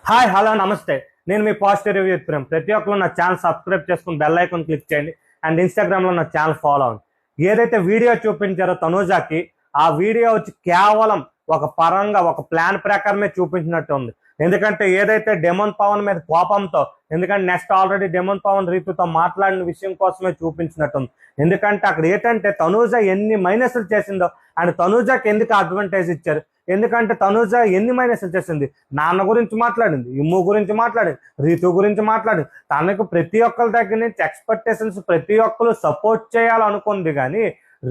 Hi hello నమస్తే. నేను మీ positive review Prem. ప్రతి ఒక్కరు నా ఛానల్ సబ్స్క్రైబ్ చేసుకుని బెల్ ఐకాన్ క్లిక్ చేయండి అండ్ ఇన్స్టాగ్రామ్లో నా ఛానల్ ఫాలో అవ్వండి. ఏదైతే వీడియో చూపించారో తనూజాకి, ఆ వీడియో వచ్చి కేవలం ఒక ప్లాన్ ప్రకారమే చూపించినట్టు ఉంది. ఎందుకంటే ఏదైతే డెమోన్ పవన్ మీద కోపంతో, ఎందుకంటే నెక్స్ట్ ఆల్రెడీ డెమోన్ పవన్ రీతుతో మాట్లాడిన విషయం కోసమే చూపించినట్టుంది. ఎందుకంటే అక్కడ ఏంటంటే తనూజ ఎన్ని మైనస్లు చేసిందో అండ్ తనూజాకి ఎందుకు అడ్వాంటేజ్ ఇచ్చారు, ఎందుకంటే తనూజ ఎన్ని మైనస్లు చేసింది. నాన్న గురించి మాట్లాడింది, ఇమ్ము గురించి మాట్లాడింది, రీతు గురించి మాట్లాడింది. తనకు ప్రతి ఒక్కరి దగ్గర నుంచి ఎక్స్పెక్టేషన్స్ ప్రతి ఒక్కరు సపోర్ట్ చేయాలనుకుంది. కానీ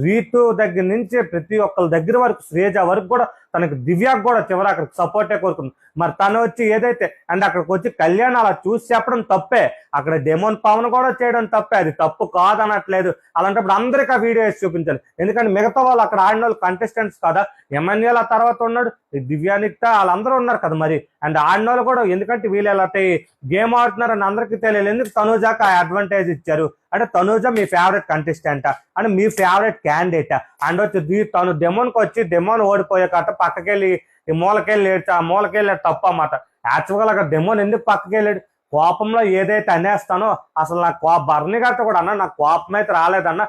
రీతు దగ్గర నుంచి ప్రతి ఒక్కరి దగ్గర వరకు, శ్రేజ వరకు కూడా, తనకు దివ్యాకు కూడా చివరి అక్కడికి సపోర్టే కోరుకుంది. మరి తను వచ్చి ఏదైతే అండ్ అక్కడికి వచ్చి కళ్యాణ్ అలా చూసి చెప్పడం తప్పే, అక్కడ డెమోన్ పవన్ కూడా చేయడం తప్పే. అది తప్పు కాదనట్లేదు. అలాంటప్పుడు అందరికి ఆ వీడియో వేసి చూపించాలి. ఎందుకంటే మిగతా వాళ్ళు అక్కడ ఆడిన వాళ్ళు కంటెస్టెంట్స్ కదా. ఎమ్మెన్యేల్ ఆ తర్వాత ఉన్నాడు, దివ్యానిక్త వాళ్ళందరూ ఉన్నారు కదా. మరి అండ్ ఆడిన వాళ్ళు కూడా, ఎందుకంటే వీళ్ళు ఎలా గేమ్ ఆడుతున్నారని అందరికీ తెలియదు. ఎందుకు తనూజాకి ఆ అడ్వాంటేజ్ ఇచ్చారు అంటే, తనూజ మీ ఫేవరెట్ కంటెస్టెంటా అంటే మీ ఫేవరెట్ క్యాండిడేటా అండ్ వచ్చి తను డెమోన్కి వచ్చి డెమోన్ ఓడిపోయే కట్ట పక్కకెళ్ళి ఈ మూలకెళ్ళి ఆ మూలకెళ్ళి తప్పు అన్నమాట. యాక్చువల్గా అక్కడ డెమోన్ ఎందుకు పక్కకెళ్ళాడు, కోపంలో ఏదైతే అనేస్తానో అసలు నాకు బర్నీ గారితో కూడా అన్న నాకు కోపం అయితే రాలేదన్న,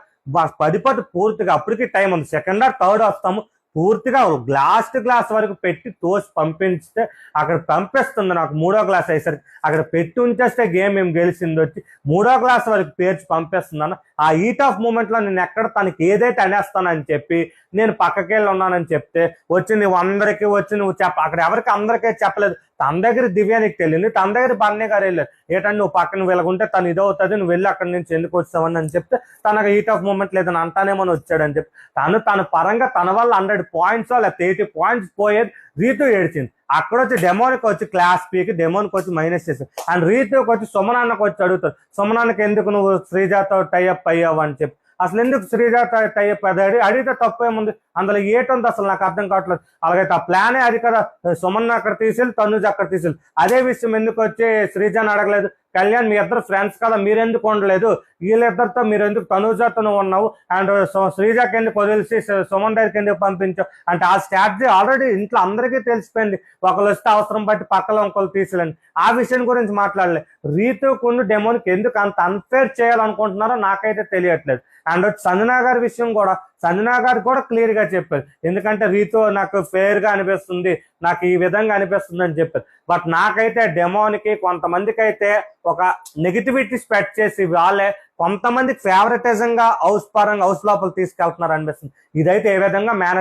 పది పూర్తిగా అప్పటికి టైం ఉంది, సెకండ్ ఆర్ థర్డ్ వస్తాము, పూర్తిగా గ్లాస్ వరకు పెట్టి తోసి పంపించితే అక్కడ పంపిస్తుంది. నాకు మూడో గ్లాస్ అయ్యేసరికి అక్కడ పెట్టి ఉంచేస్తే గేమ్ ఏం గెలిచింది వచ్చి మూడో గ్లాస్ వరకు పేర్చి పంపిస్తుందన్న. ఆ హీట్ ఆఫ్ మూమెంట్ లో నేను ఎక్కడ తనకి ఏదైతే అనేస్తానని చెప్పి నేను పక్కకెళ్ళి ఉన్నానని చెప్తే వచ్చి నువ్వు అందరికీ వచ్చి నువ్వు అక్కడ ఎవరికి అందరికీ చెప్పలేదు. తన దగ్గర దివ్యానికి తెలియదు, తన దగ్గర బర్నీ గారు వెళ్ళారు. ఏంటంటే నువ్వు పక్కన వెళ్ళకుంటే తను ఇదవుతుంది, నువ్వు వెళ్ళి అక్కడి నుంచి ఎందుకు వచ్చావని అని చెప్తే తనకు హీట్ ఆఫ్ మూమెంట్ లేదని అంతానేమని వచ్చాడని చెప్పి తన పరంగా తన వల్ల 100 పాయింట్స్ లేకపోతే 80 పాయింట్స్ పోయేది రీతు ఏడ్చింది. అక్కడ వచ్చి డెమోన్కి వచ్చి క్లాస్ పీకి డెమోన్కి వచ్చి మైనస్ చేశారు. అండ్ రీతుకి వచ్చి సుమనాన్నకి వచ్చి అడుగుతారు, సుమనాన్నకి ఎందుకు నువ్వు శ్రీజాతో టైఅప్ అయ్యావు అని చెప్పి. అసలు ఎందుకు శ్రీజ టైఅప్ అయ్యాడు అడిగితే తప్పేముంది, అందులో ఏటుంది అసలు నాకు అర్థం కావట్లేదు. అలాగైతే ఆ ప్లానే అది కదా, సుమన్ అక్కడ తీసేది, తనుజ అక్కడ తీసేది. అదే విషయం ఎందుకు వచ్చి శ్రీజాని అడగలేదు, కళ్యాణ్ మీ ఇద్దరు ఫ్రెండ్స్ కదా మీరెందుకు ఉండలేదు, వీళ్ళిద్దరితో మీరు ఎందుకు తనుజతో ఉన్నావు అండ్ శ్రీజాకి ఎందుకు వదిలిసి సుమన్ దగ్గరికి ఎందుకు పంపించావు అంటే ఆ స్ట్రాటజీ ఆల్రెడీ ఇంట్లో అందరికీ తెలిసిపోయింది. ఒకళ్ళు వస్తే అవసరం బట్టి పక్కన ఇంకొకరు తీసేయాలని ఆ విషయం గురించి మాట్లాడలేదు. రీతుకును డెమోన్కి ఎందుకు అంత అన్ఫేర్ చేయాలనుకుంటున్నారో నాకైతే తెలియట్లేదు. అండ్ వచ్చి సంజనా గారి విషయం కూడా, సంజనా గారు కూడా క్లియర్ గా చెప్పారు, ఎందుకంటే రీతు నాకు ఫెయిర్ గా అనిపిస్తుంది, నాకు ఈ విధంగా అనిపిస్తుంది అని చెప్పారు. బట్ నాకైతే డెమోన్కి కొంతమందికి అయితే ఒక నెగిటివిటీ స్ప్రెడ్ చేసి వాళ్ళే కొంతమందికి ఫేవరెటిజం గా హౌస్ పరంగా హౌస్ లోపల తీసుకెళ్తున్నారు అనిపిస్తుంది. ఇదైతే ఏ విధంగా మేనేజ్